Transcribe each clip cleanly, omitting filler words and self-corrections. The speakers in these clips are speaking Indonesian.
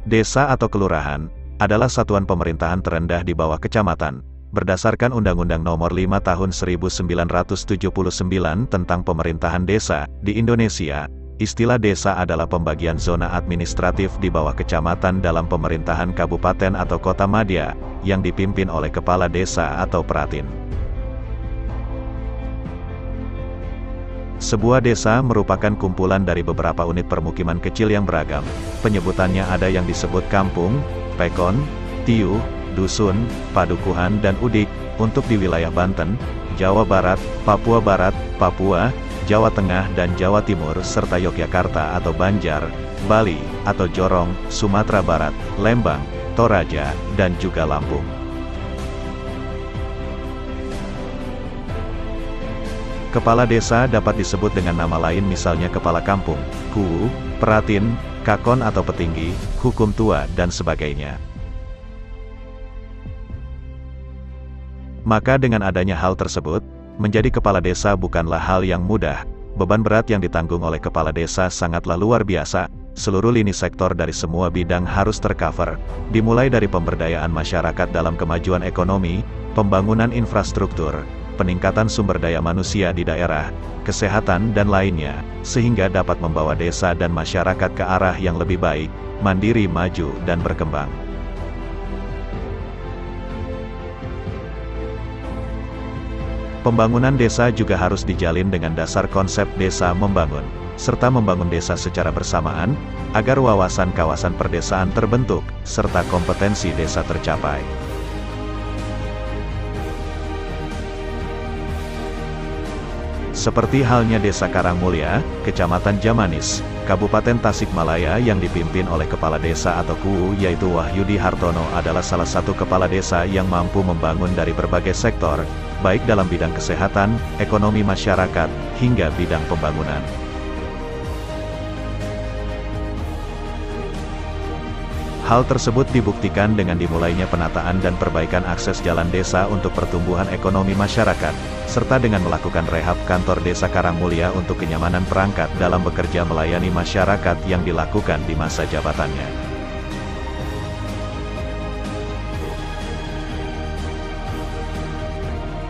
Desa atau kelurahan adalah satuan pemerintahan terendah di bawah kecamatan. Berdasarkan Undang-Undang Nomor 5 Tahun 1979 tentang Pemerintahan Desa, di Indonesia, istilah desa adalah pembagian zona administratif di bawah kecamatan dalam pemerintahan kabupaten atau kota madya, yang dipimpin oleh kepala desa atau pratin. Sebuah desa merupakan kumpulan dari beberapa unit permukiman kecil yang beragam. Penyebutannya ada yang disebut kampung, pekon, tiuh, dusun, padukuhan dan udik, untuk di wilayah Banten, Jawa Barat, Papua, Jawa Tengah dan Jawa Timur serta Yogyakarta atau Banjar, Bali, atau Jorong, Sumatera Barat, Lembang, Toraja, dan juga Lampung. Kepala desa dapat disebut dengan nama lain misalnya kepala kampung, kuu, pratin, kakon atau petinggi, hukum tua dan sebagainya. Maka dengan adanya hal tersebut, menjadi kepala desa bukanlah hal yang mudah. Beban berat yang ditanggung oleh kepala desa sangatlah luar biasa. Seluruh lini sektor dari semua bidang harus tercover, dimulai dari pemberdayaan masyarakat dalam kemajuan ekonomi, pembangunan infrastruktur, peningkatan sumber daya manusia di daerah, kesehatan dan lainnya, sehingga dapat membawa desa dan masyarakat ke arah yang lebih baik, mandiri, maju, dan berkembang. Pembangunan desa juga harus dijalin dengan dasar konsep desa membangun, serta membangun desa secara bersamaan, agar wawasan kawasan perdesaan terbentuk, serta kompetensi desa tercapai. Seperti halnya Desa Karangmulya, Kecamatan Jamanis, Kabupaten Tasikmalaya yang dipimpin oleh Kepala Desa atau KUU yaitu Wahyudi Hartono adalah salah satu kepala desa yang mampu membangun dari berbagai sektor, baik dalam bidang kesehatan, ekonomi masyarakat, hingga bidang pembangunan. Hal tersebut dibuktikan dengan dimulainya penataan dan perbaikan akses jalan desa untuk pertumbuhan ekonomi masyarakat, serta dengan melakukan rehab kantor Desa Karangmulya untuk kenyamanan perangkat dalam bekerja melayani masyarakat yang dilakukan di masa jabatannya.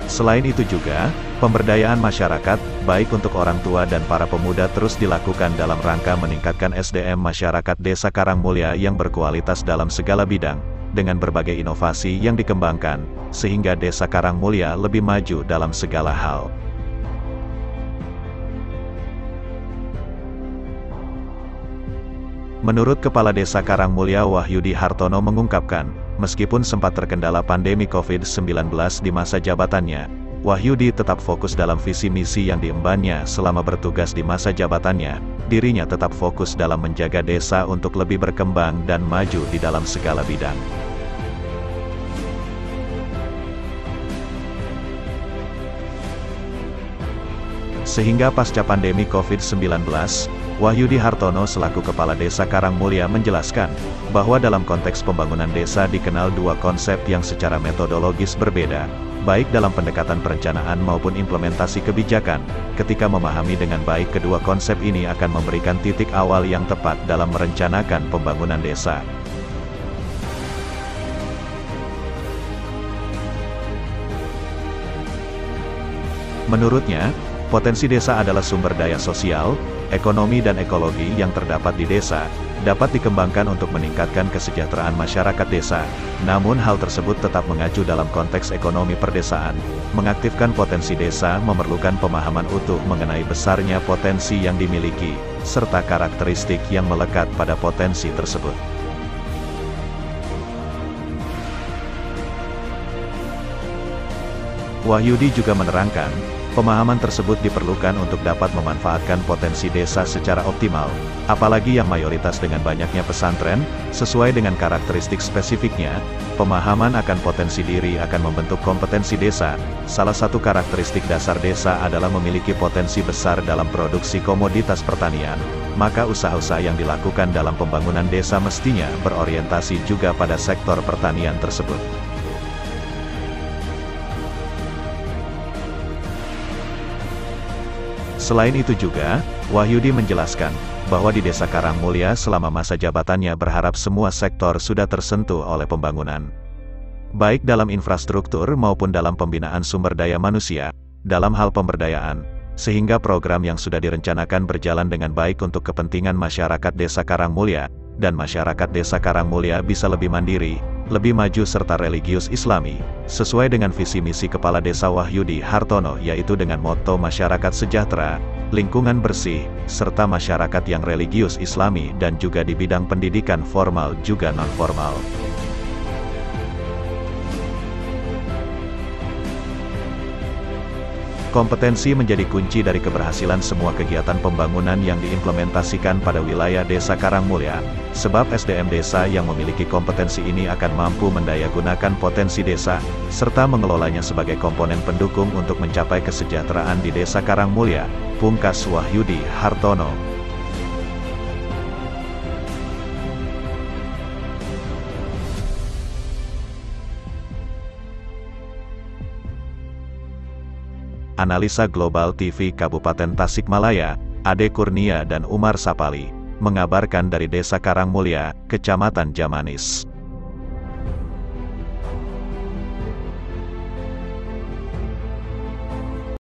Selain itu juga, pemberdayaan masyarakat, baik untuk orang tua dan para pemuda terus dilakukan dalam rangka meningkatkan SDM masyarakat Desa Karangmulya yang berkualitas dalam segala bidang, dengan berbagai inovasi yang dikembangkan, sehingga Desa Karangmulya lebih maju dalam segala hal. Menurut Kepala Desa Karangmulya Wahyudi Hartono mengungkapkan, meskipun sempat terkendala pandemi COVID-19 di masa jabatannya, Wahyudi tetap fokus dalam visi misi yang diembannya selama bertugas di masa jabatannya. Dirinya tetap fokus dalam menjaga desa untuk lebih berkembang dan maju di dalam segala bidang. Sehingga pasca pandemi COVID-19, Wahyudi Hartono selaku Kepala Desa Karangmulya menjelaskan, bahwa dalam konteks pembangunan desa dikenal dua konsep yang secara metodologis berbeda, baik dalam pendekatan perencanaan maupun implementasi kebijakan. Ketika memahami dengan baik kedua konsep ini akan memberikan titik awal yang tepat dalam merencanakan pembangunan desa. Menurutnya, potensi desa adalah sumber daya sosial, ekonomi dan ekologi yang terdapat di desa, dapat dikembangkan untuk meningkatkan kesejahteraan masyarakat desa. Namun hal tersebut tetap mengacu dalam konteks ekonomi perdesaan. Mengaktifkan potensi desa memerlukan pemahaman utuh mengenai besarnya potensi yang dimiliki, serta karakteristik yang melekat pada potensi tersebut. Wahyudi juga menerangkan, pemahaman tersebut diperlukan untuk dapat memanfaatkan potensi desa secara optimal, apalagi yang mayoritas dengan banyaknya pesantren, sesuai dengan karakteristik spesifiknya. Pemahaman akan potensi diri akan membentuk kompetensi desa. Salah satu karakteristik dasar desa adalah memiliki potensi besar dalam produksi komoditas pertanian, maka usaha-usaha yang dilakukan dalam pembangunan desa mestinya berorientasi juga pada sektor pertanian tersebut. Selain itu juga, Wahyudi menjelaskan, bahwa di Desa Karangmulya selama masa jabatannya berharap semua sektor sudah tersentuh oleh pembangunan. Baik dalam infrastruktur maupun dalam pembinaan sumber daya manusia, dalam hal pemberdayaan, sehingga program yang sudah direncanakan berjalan dengan baik untuk kepentingan masyarakat Desa Karangmulya, dan masyarakat Desa Karangmulya bisa lebih mandiri, lebih maju serta religius Islami, sesuai dengan visi misi Kepala Desa Wahyudi Hartono yaitu dengan moto masyarakat sejahtera, lingkungan bersih, serta masyarakat yang religius Islami dan juga di bidang pendidikan formal juga non-formal. Kompetensi menjadi kunci dari keberhasilan semua kegiatan pembangunan yang diimplementasikan pada wilayah Desa Karangmulya, sebab SDM desa yang memiliki kompetensi ini akan mampu mendayagunakan potensi desa, serta mengelolanya sebagai komponen pendukung untuk mencapai kesejahteraan di Desa Karangmulya, pungkas Wahyudi Hartono. Analisa Global TV Kabupaten Tasikmalaya, Ade Kurnia dan Umar Sapali, mengabarkan dari Desa Karangmulya, Kecamatan Jamanis.